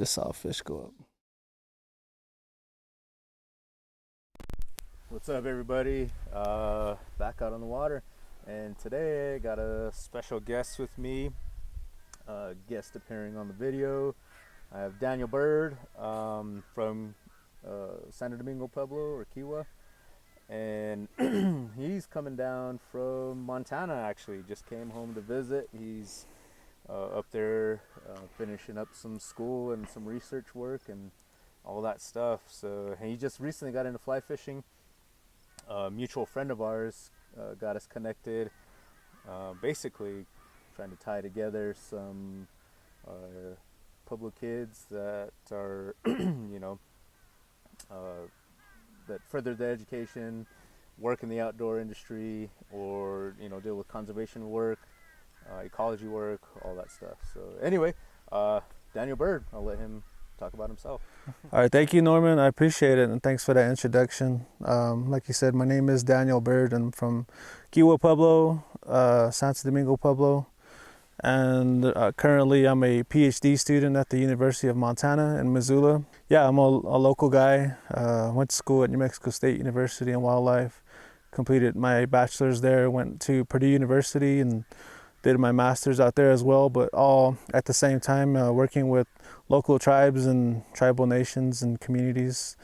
just saw a fish go up. What's up, everybody? Back out on the water, and today I got a special guest with me. Guest appearing on the video. I have Daniel Bird from Santo Domingo Pueblo or Kiwa, and he's coming down from Montana. Actually, just came home to visit. He's up there finishing up some school and some research work and all that stuff. So he just recently got into fly fishing. A mutual friend of ours got us connected, basically trying to tie together some Pueblo kids that are, that further their education, work in the outdoor industry, or, deal with conservation work, ecology work, all that stuff. So anyway, Daniel Bird, I'll let him talk about himself. All right, thank you, Norman. I appreciate it, and thanks for that introduction. Like you said, my name is Daniel Bird. I'm from Kiwa Pueblo, Santo Domingo Pueblo, and currently I'm a PhD student at the University of Montana in Missoula. Yeah, I'm a local guy. Went to school at New Mexico State University in wildlife, completed my bachelor's there, went to Purdue University and did my master's out there as well, but all at the same time working with local tribes and tribal nations and communities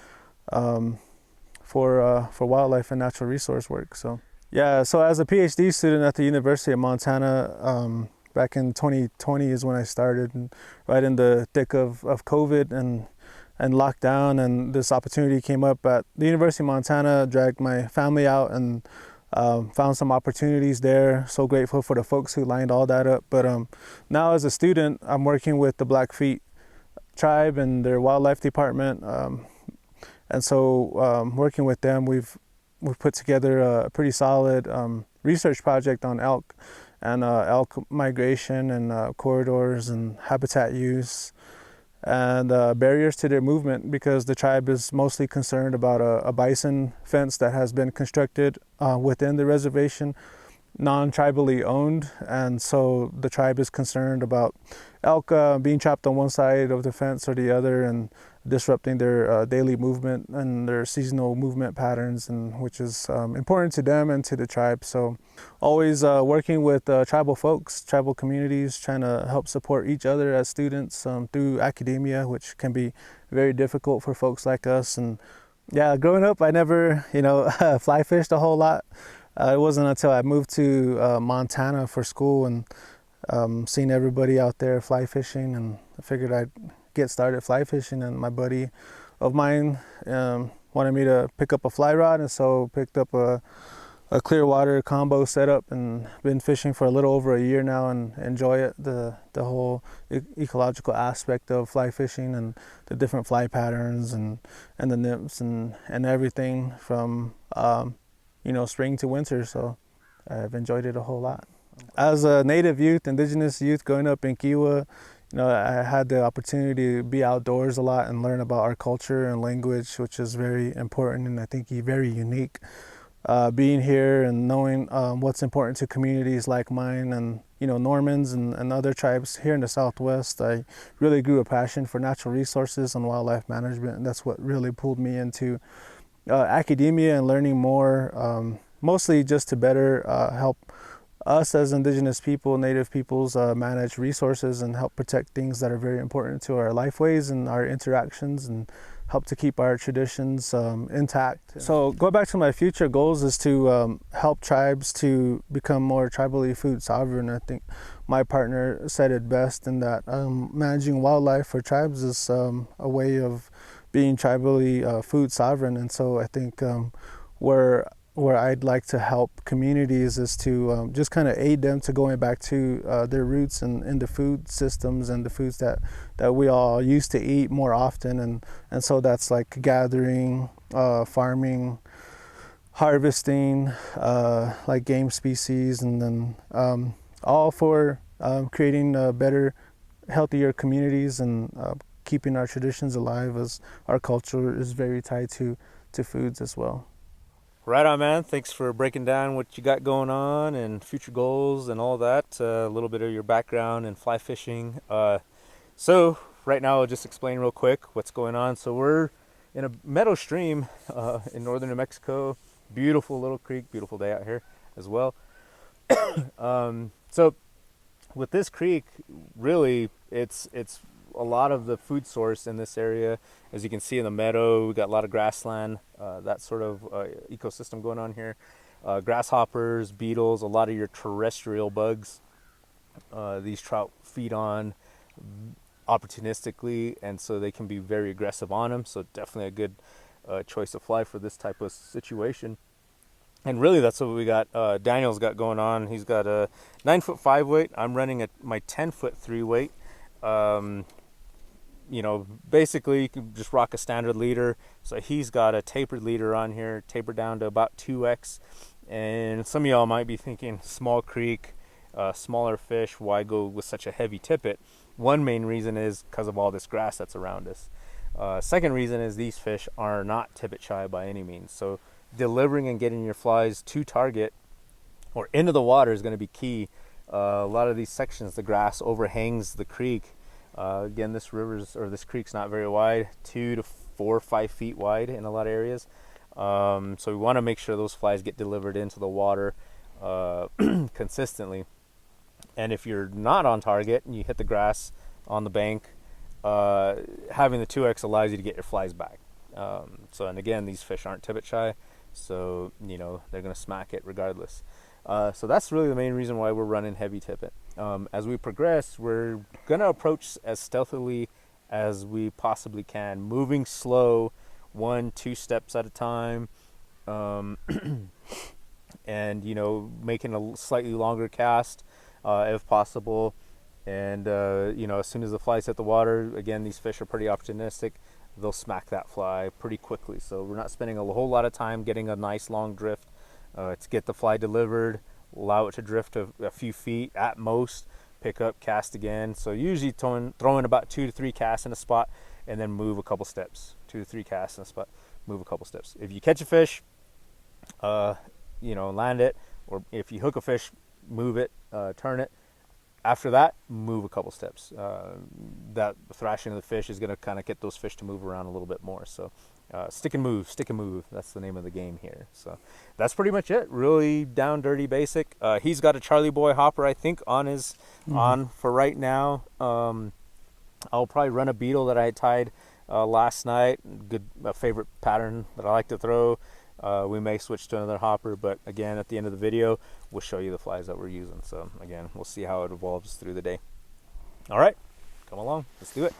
for wildlife and natural resource work. So yeah, so as a PhD student at the University of Montana, back in 2020 is when I started, and right in the thick of COVID and lockdown, and this opportunity came up at the University of Montana, dragged my family out and found some opportunities there. So grateful for the folks who lined all that up. But now as a student, I'm working with the Blackfeet tribe and their wildlife department. And so working with them, we've put together a pretty solid research project on elk and elk migration and corridors and habitat use and barriers to their movement, because the tribe is mostly concerned about a bison fence that has been constructed within the reservation, non-tribally owned, and so the tribe is concerned about elk being trapped on one side of the fence or the other and disrupting their daily movement and their seasonal movement patterns, and which is important to them and to the tribe. So always working with tribal folks, tribal communities, trying to help support each other as students through academia, which can be very difficult for folks like us. And yeah, growing up, I never, fly fished a whole lot. It wasn't until I moved to Montana for school and seen everybody out there fly fishing, and I figured I'd get started fly fishing. And my buddy of mine wanted me to pick up a fly rod, and so picked up a clear water combo setup and been fishing for a little over a year now and enjoy it, the whole ecological aspect of fly fishing and the different fly patterns and the nymphs and everything from spring to winter. So I've enjoyed it a whole lot. As a native youth, indigenous youth growing up in Kiwa, I had the opportunity to be outdoors a lot and learn about our culture and language, which is very important and I think very unique. Being here and knowing what's important to communities like mine and Normans and other tribes here in the Southwest, I really grew a passion for natural resources and wildlife management, and that's what really pulled me into academia and learning more, mostly just to better help us as indigenous people, native peoples, manage resources and help protect things that are very important to our lifeways and our interactions, and help to keep our traditions intact. So going back to my future goals is to help tribes to become more tribally food sovereign. I think my partner said it best in that managing wildlife for tribes is a way of being tribally food sovereign. And so I think where I'd like to help communities is to just kind of aid them to going back to their roots and in the food systems and the foods that we all used to eat more often. And so that's like gathering, farming, harvesting, like game species, and then all for creating better, healthier communities and keeping our traditions alive, as our culture is very tied to foods as well. Right on, man. Thanks for breaking down what you got going on and future goals and all that. A little bit of your background in fly fishing. So right now I'll just explain real quick what's going on. So we're in a meadow stream in northern New Mexico. Beautiful little creek, beautiful day out here as well. So with this creek, really, it's a lot of the food source in this area. As you can see in the meadow, we got a lot of grassland, that sort of ecosystem going on here. Grasshoppers, beetles, a lot of your terrestrial bugs. These trout feed on opportunistically, and so they can be very aggressive on them. So definitely a good choice of fly for this type of situation. And really, that's what we got. Daniel's got going on. He's got a 9'5" weight. I'm running my 10'3" weight. Basically, you can just rock a standard leader. So he's got a tapered leader on here, tapered down to about 2x. And some of y'all might be thinking, small creek, smaller fish, why go with such a heavy tippet? One main reason is because of all this grass that's around us. Second reason is these fish are not tippet shy by any means. So delivering and getting your flies to target or into the water is going to be key. A lot of these sections, the grass overhangs the creek. Again, this creek's not very wide, 2 to 4 or 5 feet wide in a lot of areas. So we want to make sure those flies get delivered into the water consistently. And if you're not on target and you hit the grass on the bank, having the 2X allows you to get your flies back. And again, these fish aren't tippet shy, so they're going to smack it regardless. So that's really the main reason why we're running heavy tippet. As we progress, we're going to approach as stealthily as we possibly can, moving slow, 1-2 steps at a time, and making a slightly longer cast if possible. And as soon as the flies hit the water, again, these fish are pretty opportunistic. They'll smack that fly pretty quickly. So we're not spending a whole lot of time getting a nice long drift to get the fly delivered, allow it to drift a few feet at most, pick up, cast again. So usually throwing about 2 to 3 casts in a spot and then move a couple steps. 2 to 3 casts in a spot, move a couple steps. If you catch a fish, land it, or if you hook a fish, move it, turn it. After that, move a couple steps. That thrashing of the fish is going to kind of get those fish to move around a little bit more. So stick and move. That's the name of the game here. So that's pretty much it. Really down, dirty, basic. He's got a Charlie Boy hopper, I think, on for right now. I'll probably run a beetle that I had tied last night. A favorite pattern that I like to throw. We may switch to another hopper, but again, at the end of the video, we'll show you the flies that we're using. So again, we'll see how it evolves through the day. All right, come along. Let's do it.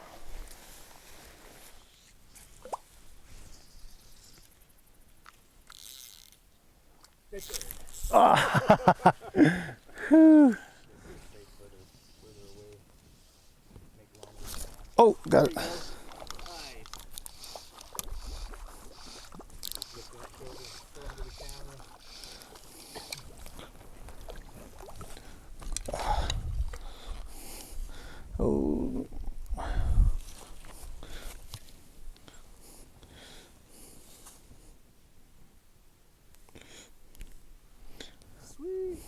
Oh, got it. Oh. Sweet.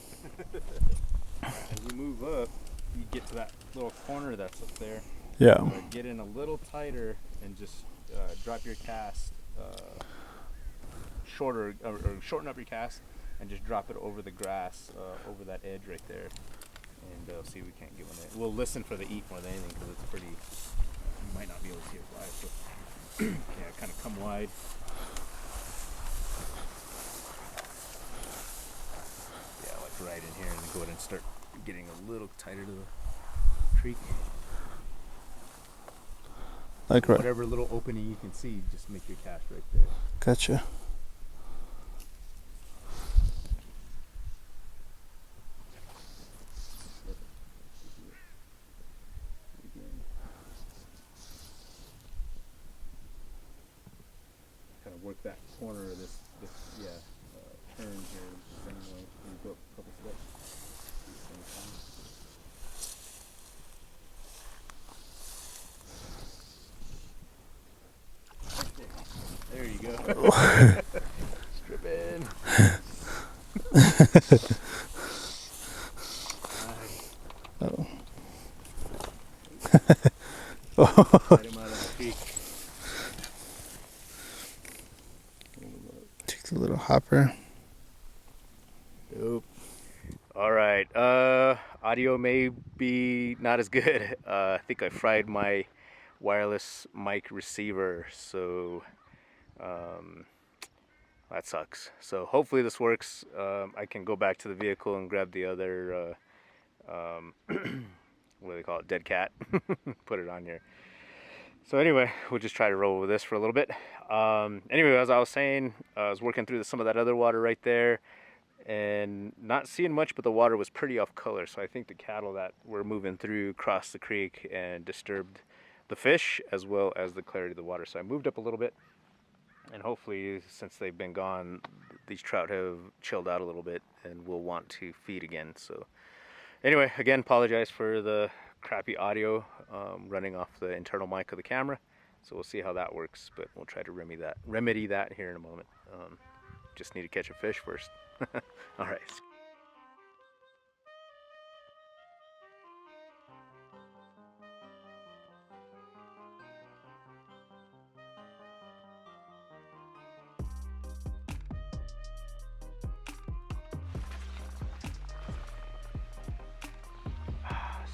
As we move up, you get to that little corner that's up there. Yeah. Get in a little tighter and just drop your cast shorter, or shorten up your cast and just drop it over the grass, over that edge right there. And see if we can't get one there. We'll listen for the eat more than anything because it's pretty, you might not be able to see it live. So yeah, kind of come wide. Yeah, like right in here, and then go ahead and start getting a little tighter to the creek. Like right. Whatever little opening you can see, just make your cast right there. Gotcha. Kind of work that corner of this turn here. Anyway, and go up a couple steps. There you go. Strip in. Oh. Let him out of the creek. Take the little hopper. Nope. All right. Audio may be not as good. I think I fried my wireless mic receiver, so that sucks. So hopefully this works. I can go back to the vehicle and grab the other, what do they call it, dead cat, put it on here. So anyway, we'll just try to roll with this for a little bit. Anyway, as I was saying, I was working through some of that other water right there and not seeing much, but the water was pretty off color. So I think the cattle that were moving through crossed the creek and disturbed the fish as well as the clarity of the water. So I moved up a little bit, and hopefully since they've been gone, these trout have chilled out a little bit and will want to feed again. So anyway, again, apologize for the crappy audio running off the internal mic of the camera. So we'll see how that works, but we'll try to remedy that here in a moment. Just need to catch a fish first. All right.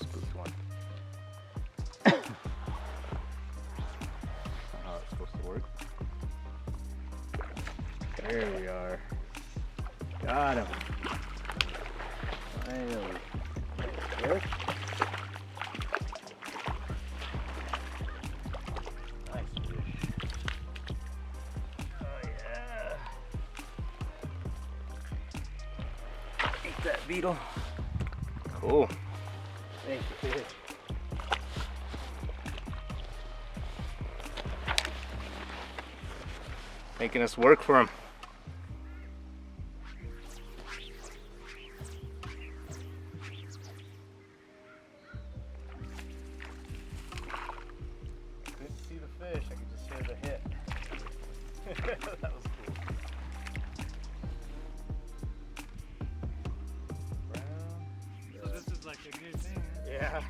Spooked one. How it's supposed to work. There we are. Got him. Finally. There. Nice fish. Oh yeah. Eat that beetle. Cool. Thank you, fish. Making us work for him. Couldn't see the fish, I could just hear the hit. That was cool. Brown. So this is like a good thing, huh? Yeah.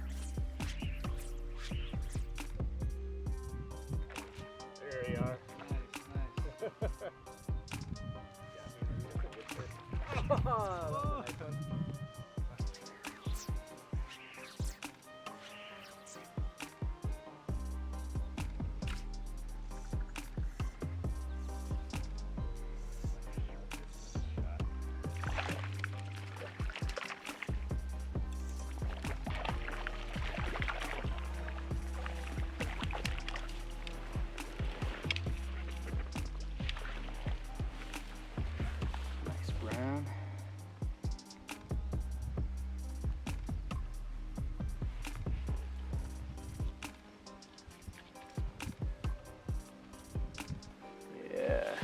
There you are. Nice, nice. Oh, nice one. Nice brown. Yeah,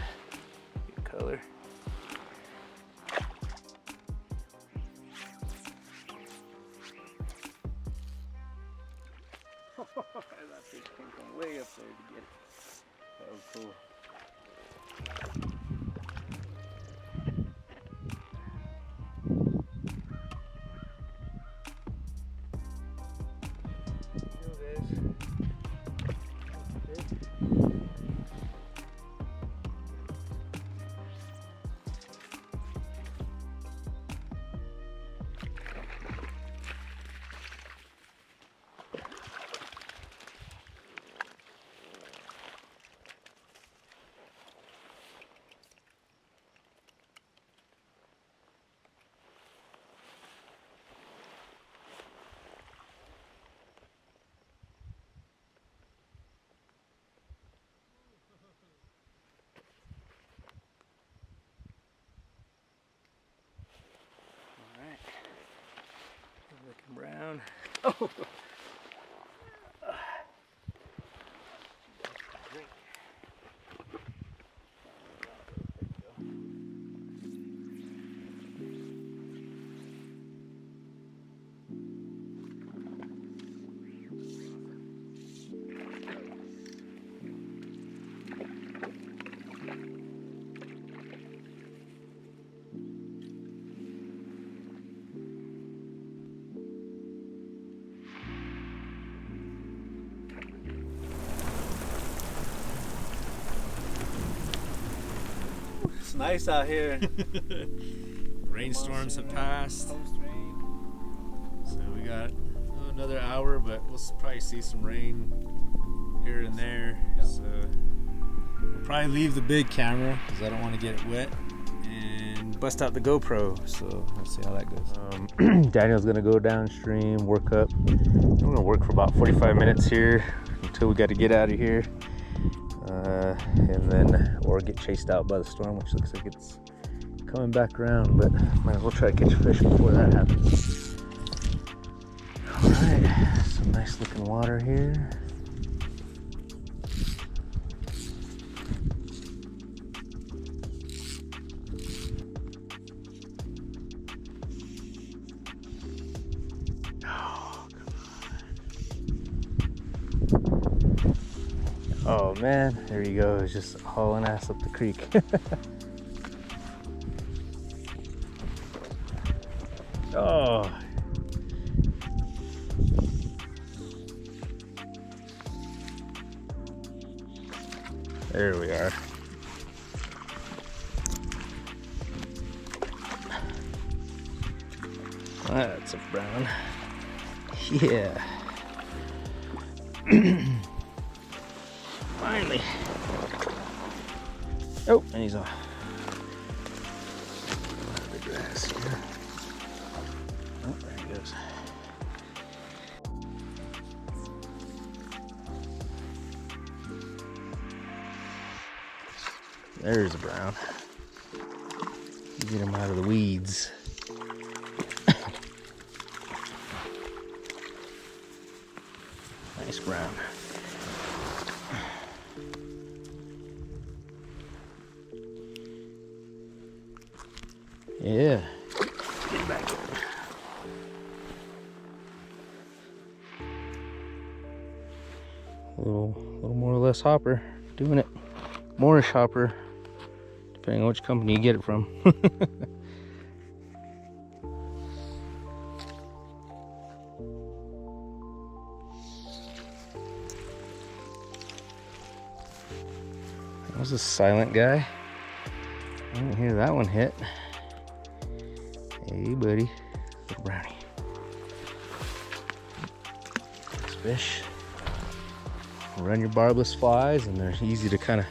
good color. That fish came from way up there to get it. That was cool. Here it is. Looking brown. Oh! It's nice out here. Rainstorms have passed, Post-rain. so we got another hour, but we'll probably see some rain here and there. So we'll probably leave the big camera because I don't want to get it wet, and bust out the GoPro. So let's see how that goes. Daniel's gonna go downstream, work up. I'm gonna work for about 45 minutes here until we got to get out of here, and then or get chased out by the storm, which looks like it's coming back around, but might as well try to catch a fish before that happens. All right, some nice looking water here. Oh man, there you go. It's just hauling ass up the creek. Oh. There we are. That's a brown. Yeah. Finally. Oh, and he's off. The grass here. Oh, there he goes. There's a brown. Get him out of the weeds. Nice brown. Yeah. Get back in. A little more or less hopper. Doing it. Moorish hopper. Depending on which company you get it from. That was a silent guy. I didn't hear that one hit. Hey, buddy. Little brownie. Nice fish. Run your barbless flies, and they're easy to kind of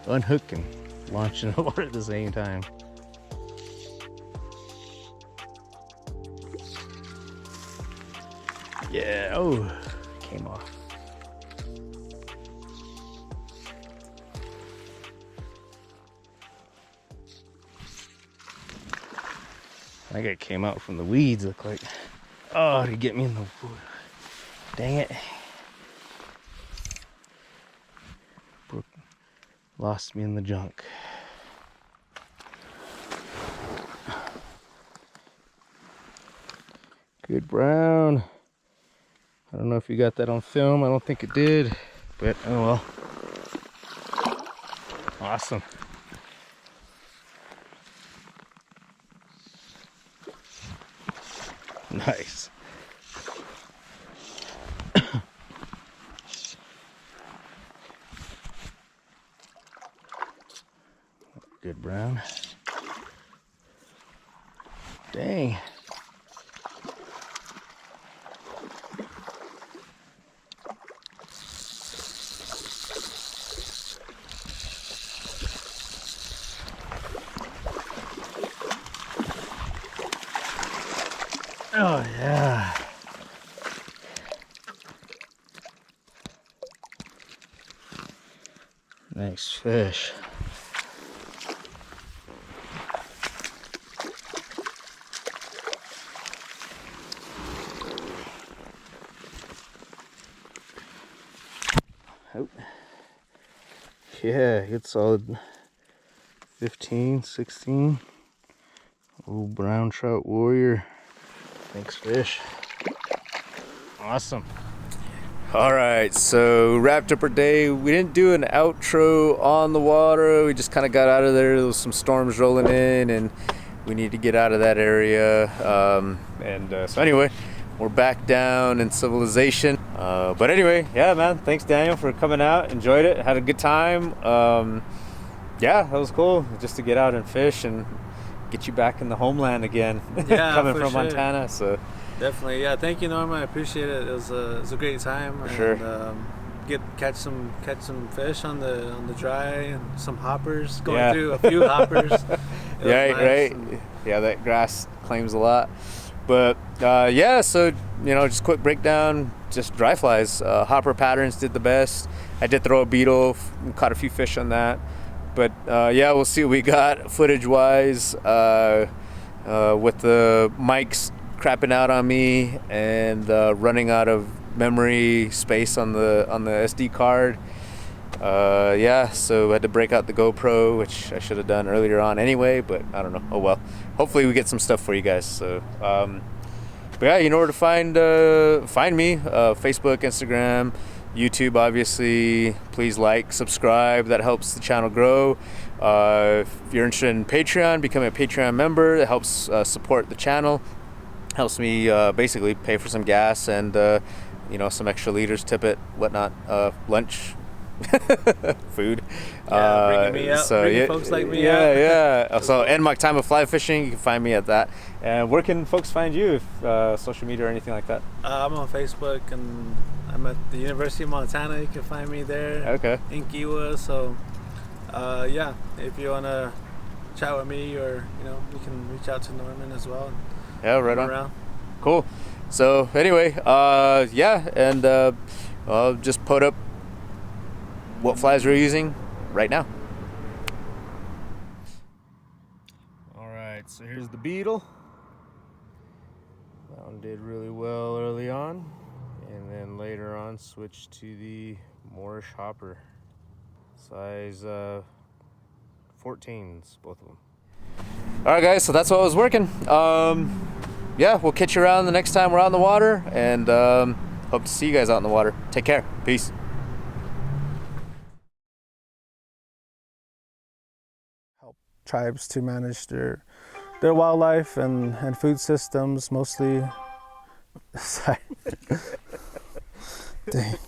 unhook and launch in the water at the same time. Yeah, oh, came off. I think it came out from the weeds, look like. Oh, to get me in the wood. Dang it. Lost me in the junk. Good brown. I don't know if you got that on film. I don't think it did, but oh well. Awesome. Nice. Good brown. Dang. Oh yeah. Nice fish. Oh. Yeah, good solid 15, 16. Old brown trout warrior. Thanks, fish. Awesome. All right, so wrapped up our day. We didn't do an outro on the water. We just kind of got out of there. There was some storms rolling in, and we need to get out of that area. So anyway, we're back down in civilization. But anyway, yeah, man. Thanks, Daniel, for coming out. Enjoyed it. Had a good time. Yeah, that was cool. Just to get out and fish and get you back in the homeland again. Yeah, coming for from sure. Montana. So Definitely, yeah. Thank you, Norma. I appreciate it. It was a great time. For sure. And, catch some fish on the dry and some hoppers. Going Yeah. through a few hoppers. It was right, nice. right. And Yeah, that grass claims a lot. But yeah, so just quick breakdown. Just dry flies. Hopper patterns did the best. I did throw a beetle, caught a few fish on that. But yeah, we'll see what we got footage wise. With the mics crapping out on me and running out of memory space on the SD card. Yeah, so I had to break out the GoPro, which I should have done earlier on anyway, but I don't know. Oh well. Hopefully we get some stuff for you guys. So, but yeah, you know where to find me: Facebook, Instagram, YouTube. Obviously, please like, subscribe. That helps the channel grow. If you're interested in Patreon, become a Patreon member. That helps support the channel. Helps me basically pay for some gas and some extra liters, tippet, whatnot, lunch. Food. bringing me out, bringing folks like me out. Yeah. So Nmaktima fly fishing, you can find me at that. And where can folks find you, if social media or anything like that? I'm on Facebook and I'm at the University of Montana. You can find me there. Okay. In Kiwa. So yeah, if you want to chat with me, or you can reach out to Norman as well. Yeah, right on. Around. Cool. So anyway, yeah, and I'll just put up what flies we're using right now. All right, so here's the beetle. That one did really well early on, and then later on switched to the Moorish hopper, size 14s, both of them. All right, guys, so that's what I was working. Yeah, we'll catch you around the next time we're out in the water, and hope to see you guys out in the water. Take care. Peace. Help tribes to manage their wildlife and food systems, mostly. Sorry. Dang.